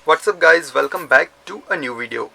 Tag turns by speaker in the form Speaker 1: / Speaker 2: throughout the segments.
Speaker 1: What's up guys, welcome back to a new video.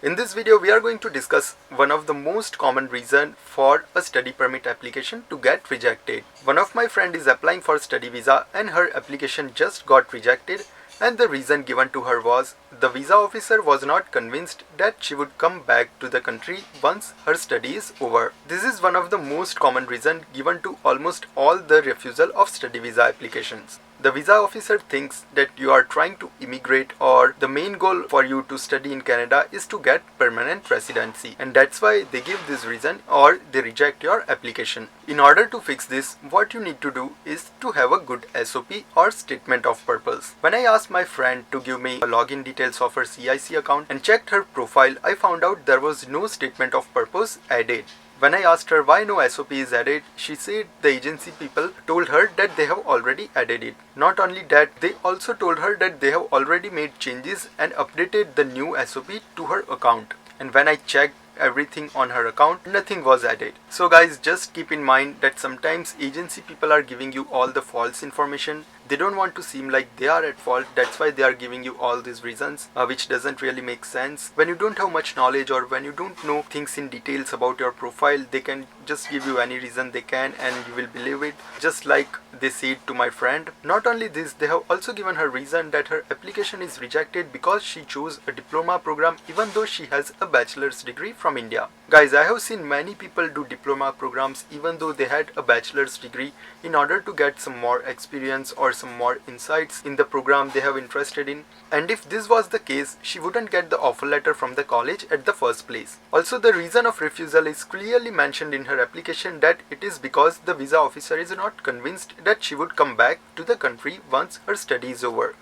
Speaker 1: In this video we are going to discuss one of the most common reason for a study permit application to get rejected. One of my friend is applying for study visa and her application just got rejected, and the reason given to her was the visa officer was not convinced that she would come back to the country once her study is over. This is one of the most common reason given to almost all the refusal of study visa applications. The visa officer thinks that you are trying to immigrate, or the main goal for you to study in Canada is to get permanent residency, and that's why they give this reason or they reject your application. In order to fix this, what you need to do is to have a good SOP or statement of purpose. When I asked my friend to give me a login details of her CIC account and checked her profile, I found out there was no statement of purpose added. When I asked her why no SOP is added, she said the agency people told her that they have already added it. Not only that, they also told her that they have already made changes and updated the new SOP to her account. And when I checked everything on her account, nothing was added. So guys, just keep in mind that sometimes agency people are giving you all the false information. They don't want to seem like they are at fault. That's why they are giving you all these reasons, which doesn't really make sense. When you don't have much knowledge or when you don't know things in details about your profile, they can just give you any reason they can and you will believe it, just like they said to my friend. Not only this, they have also given her reason that her application is rejected because she chose a diploma program even though she has a bachelor's degree from India. Guys, I have seen many people do diploma programs even though they had a bachelor's degree in order to get some more experience or some more insights in the program they have interested in. And if this was the case, she wouldn't get the offer letter from the college at the first place. Also, the reason of refusal is clearly mentioned in her application that it is because the visa officer is not convinced that she would come back to the country once her study is over.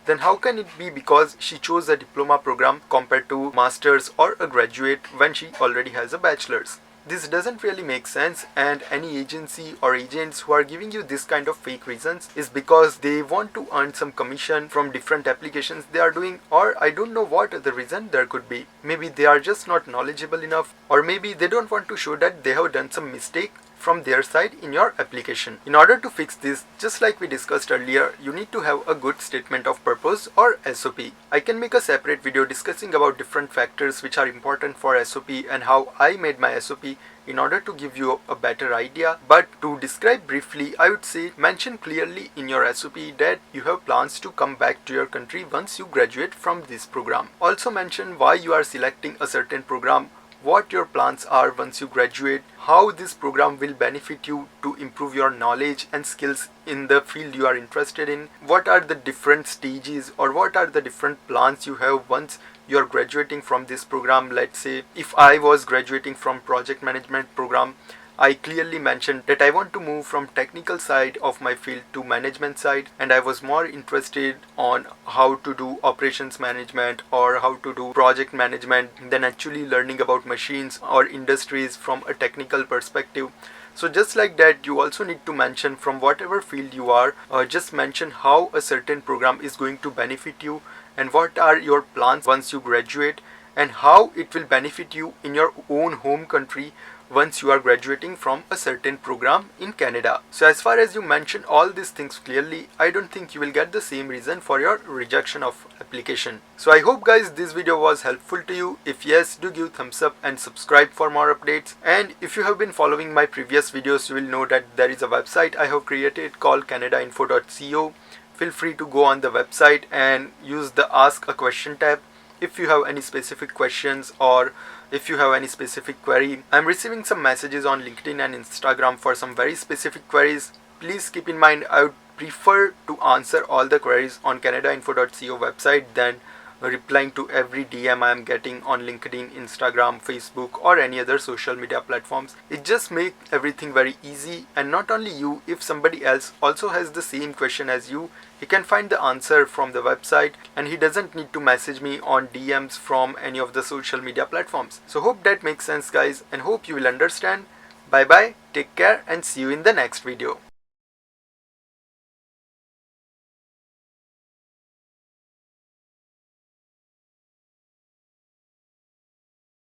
Speaker 1: Then how can it be because she chose a diploma program compared to master's or a graduate when she already has a bachelor's? This doesn't really make sense, and any agency or agents who are giving you this kind of fake reasons is because they want to earn some commission from different applications they are doing, or I don't know what the reason there could be. Maybe they are just not knowledgeable enough, or maybe they don't want to show that they have done some mistake from their side in your application. In order to fix this, just like we discussed earlier, you need to have a good statement of purpose or SOP. I can make a separate video discussing about different factors which are important for SOP and how I made my SOP in order to give you a better idea. But to describe briefly, I would say mention clearly in your SOP that you have plans to come back to your country once you graduate from this program. Also mention why you are selecting a certain program, what your plans are once you graduate, how this program will benefit you to improve your knowledge and skills in the field you are interested in, what are the different stages or what are the different plans you have once you are graduating from this program. Let's say if I was graduating from project management program, I clearly mentioned that I want to move from technical side of my field to management side, and I was more interested on how to do operations management or how to do project management than actually learning about machines or industries from a technical perspective. So just like that, you also need to mention from whatever field you are, just mention how a certain program is going to benefit you and what are your plans once you graduate and how it will benefit you in your own home country once you are graduating from a certain program in Canada. So as far as you mention all these things clearly, I don't think you will get the same reason for your rejection of application. So I hope guys this video was helpful to you. If yes, do give thumbs up and subscribe for more updates. And if you have been following my previous videos, you will know that there is a website I have created called canadainfo.co. Feel free to go on the website and use the Ask a Question tab if you have any specific questions or if you have any specific query. I'm receiving some messages on LinkedIn and Instagram for some very specific queries. Please keep in mind, I would prefer to answer all the queries on canadainfo.co website than replying to every DM I am getting on LinkedIn, Instagram, Facebook or any other social media platforms. It just makes everything very easy, and not only you, if somebody else also has the same question as you, he can find the answer from the website and he doesn't need to message me on DMs from any of the social media platforms. So hope that makes sense guys, and hope you will understand. Bye bye, take care and see you in the next video.